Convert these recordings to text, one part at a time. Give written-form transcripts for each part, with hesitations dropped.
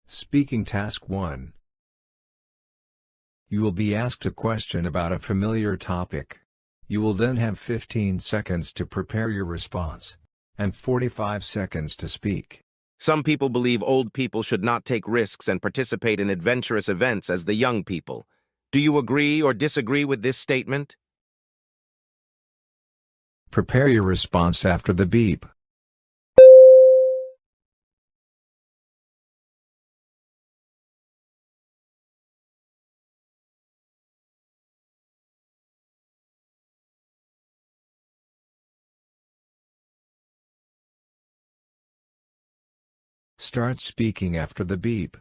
Speaking Task 1. You will be asked a question about a familiar topic. You will then have 15 seconds to prepare your response, and 45 seconds to speak. Some people believe old people should not take risks and participate in adventurous events as the young people. Do you agree or disagree with this statement? Prepare your response after the beep. Start speaking after the beep.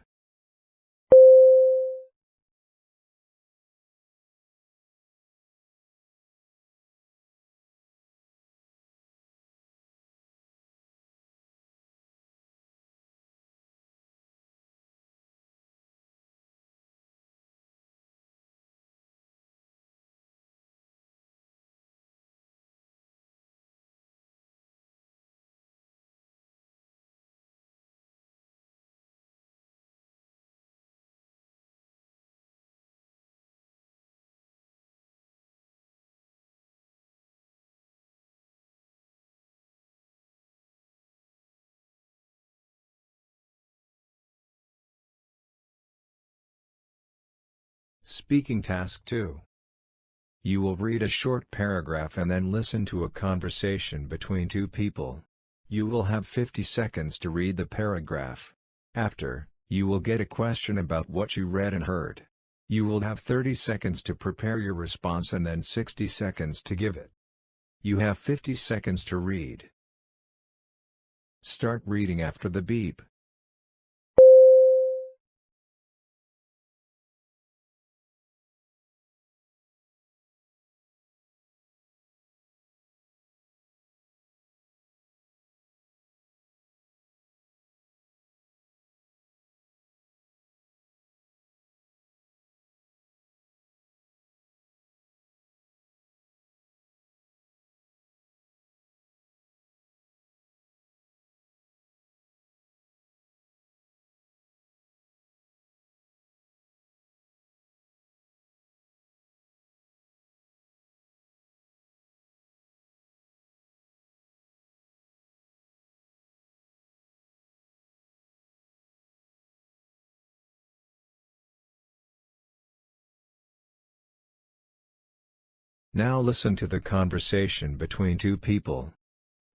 Speaking Task 2. You will read a short paragraph and then listen to a conversation between two people. You will have 50 seconds to read the paragraph. After, you will get a question about what you read and heard. You will have 30 seconds to prepare your response and then 60 seconds to give it. You have 50 seconds to read. Start reading after the beep. Now listen to the conversation between two people.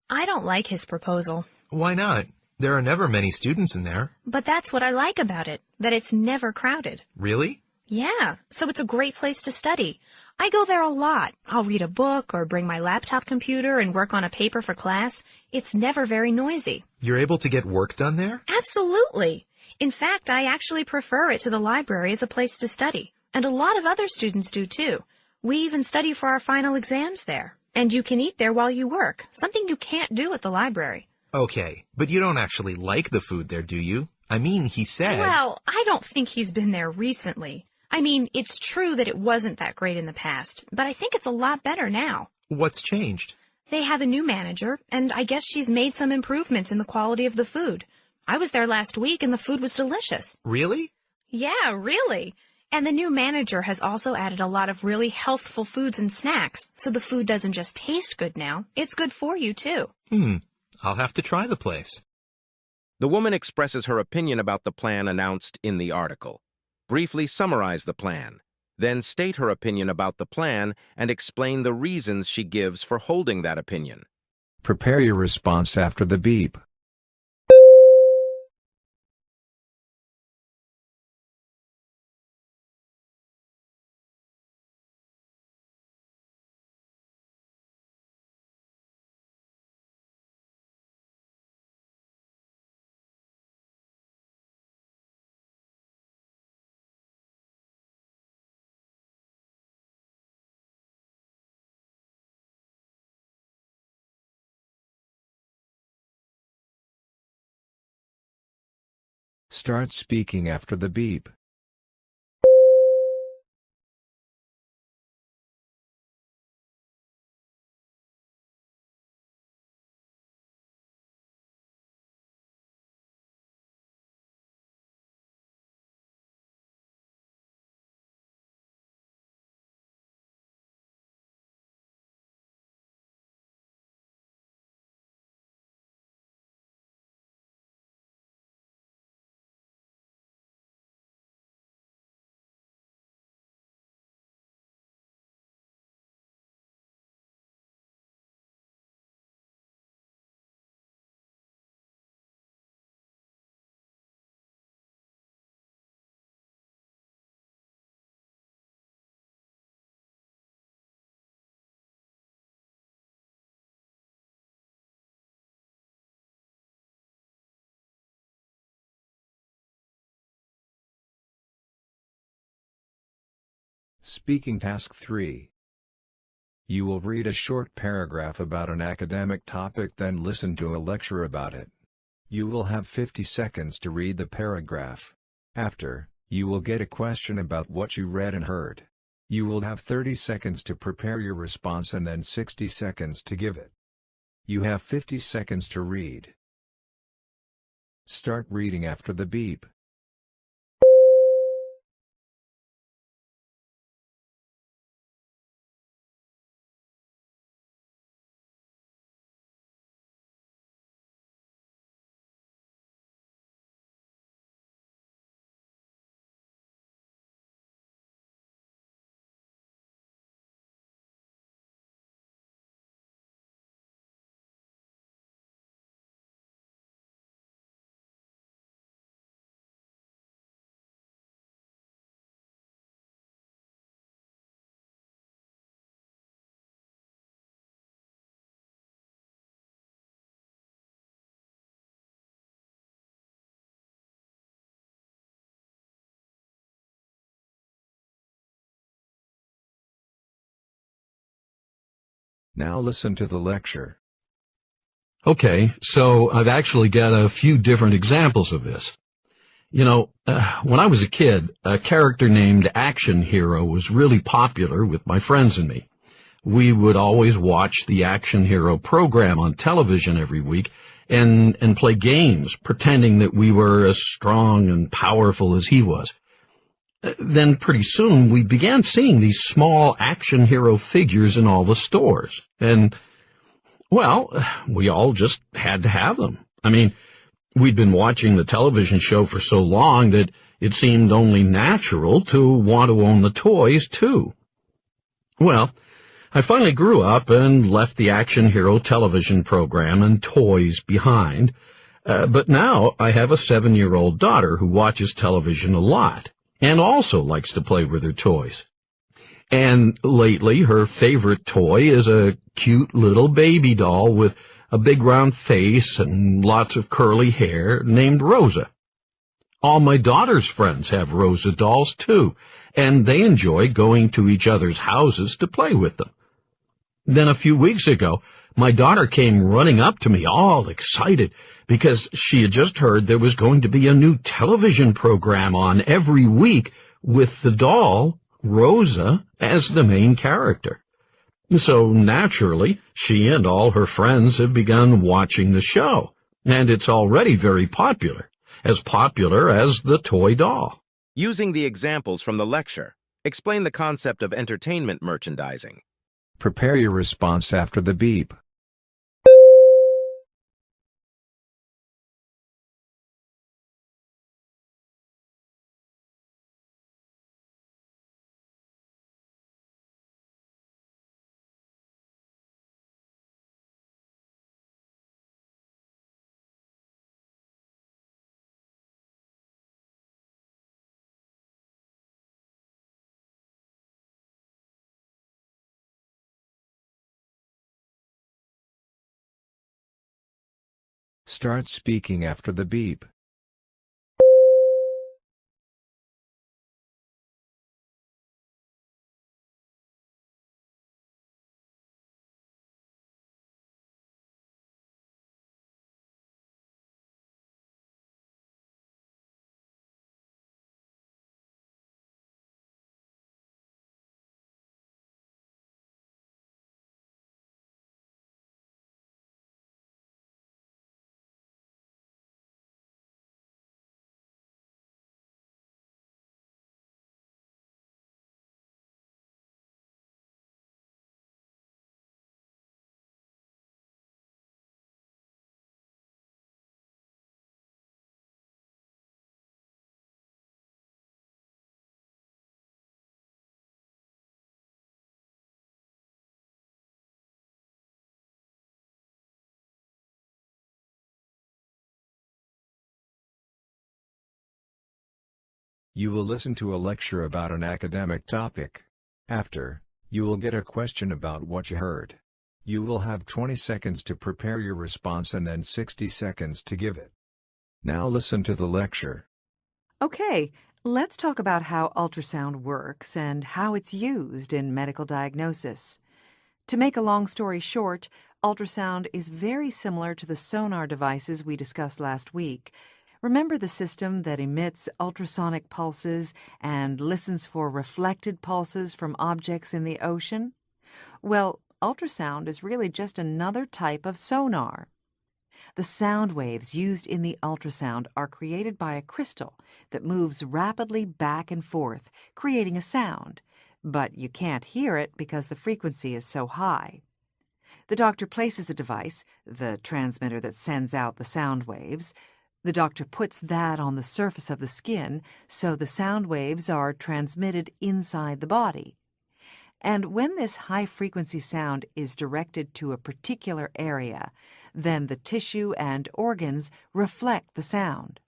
I don't like his proposal. Why not? There are never many students in there. But that's what I like about it, that it's never crowded. Really? Yeah, so it's a great place to study. I go there a lot. I'll read a book or bring my laptop computer and work on a paper for class. It's never very noisy. You're able to get work done there? Absolutely. In fact, I actually prefer it to the library as a place to study. And a lot of other students do too. We even study for our final exams there. And you can eat there while you work, something you can't do at the library. Okay, but you don't actually like the food there, do you? I mean, he said... Well, I don't think he's been there recently. I mean, it's true that it wasn't that great in the past, but I think it's a lot better now. What's changed? They have a new manager, and I guess she's made some improvements in the quality of the food. I was there last week, and the food was delicious. Really? Yeah, really. And the new manager has also added a lot of really healthful foods and snacks, so the food doesn't just taste good now, it's good for you too. I'll have to try the place. The woman expresses her opinion about the plan announced in the article. Briefly summarize the plan. Then state her opinion about the plan and explain the reasons she gives for holding that opinion. Prepare your response after the beep. Start speaking after the beep. Speaking Task 3. You will read a short paragraph about an academic topic, then listen to a lecture about it. You will have 50 seconds to read the paragraph. After, you will get a question about what you read and heard. You will have 30 seconds to prepare your response and then 60 seconds to give it. You have 50 seconds to read. Start reading after the beep. Now listen to the lecture. Okay, so I've actually got a few different examples of this. You know, when I was a kid, a character named Action Hero was really popular with my friends and me. We would always watch the Action Hero program on television every week and play games, pretending that we were as strong and powerful as he was. Then pretty soon we began seeing these small action hero figures in all the stores. And, well, we all just had to have them. I mean, we'd been watching the television show for so long that it seemed only natural to want to own the toys, too. Well, I finally grew up and left the Action Hero television program and toys behind. But now I have a 7-year-old daughter who watches television a lot and also likes to play with her toys. And lately, her favorite toy is a cute little baby doll with a big round face and lots of curly hair named Rosa. All my daughter's friends have Rosa dolls, too, and they enjoy going to each other's houses to play with them. Then a few weeks ago, my daughter came running up to me all excited because she had just heard there was going to be a new television program on every week with the doll, Rosa, as the main character. So naturally, she and all her friends have begun watching the show, and it's already very popular as the toy doll. Using the examples from the lecture, explain the concept of entertainment merchandising. Prepare your response after the beep. Start speaking after the beep. You will listen to a lecture about an academic topic. After, you will get a question about what you heard. You will have 20 seconds to prepare your response and then 60 seconds to give it. Now listen to the lecture. Okay, Let's talk about how ultrasound works and how it's used in medical diagnosis. To make a long story short, ultrasound is very similar to the sonar devices we discussed last week. Remember the system that emits ultrasonic pulses and listens for reflected pulses from objects in the ocean? Well, ultrasound is really just another type of sonar. The sound waves used in the ultrasound are created by a crystal that moves rapidly back and forth, creating a sound. But you can't hear it because the frequency is so high. The doctor places the device, the transmitter that sends out the sound waves. The doctor puts that on the surface of the skin, so the sound waves are transmitted inside the body. And when this high-frequency sound is directed to a particular area, then the tissue and organs reflect the sound.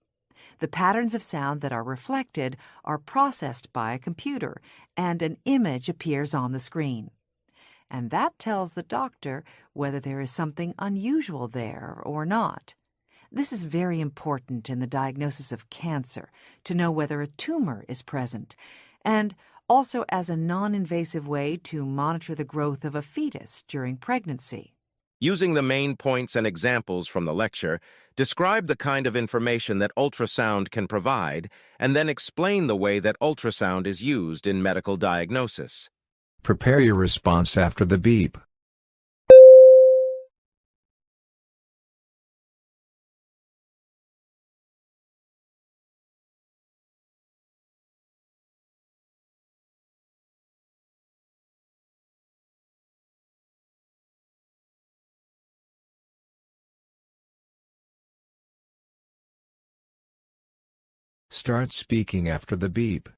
The patterns of sound that are reflected are processed by a computer, and an image appears on the screen. And that tells the doctor whether there is something unusual there or not. This is very important in the diagnosis of cancer, to know whether a tumor is present, and also as a non-invasive way to monitor the growth of a fetus during pregnancy. Using the main points and examples from the lecture, describe the kind of information that ultrasound can provide, and then explain the way that ultrasound is used in medical diagnosis. Prepare your response after the beep. Start speaking after the beep.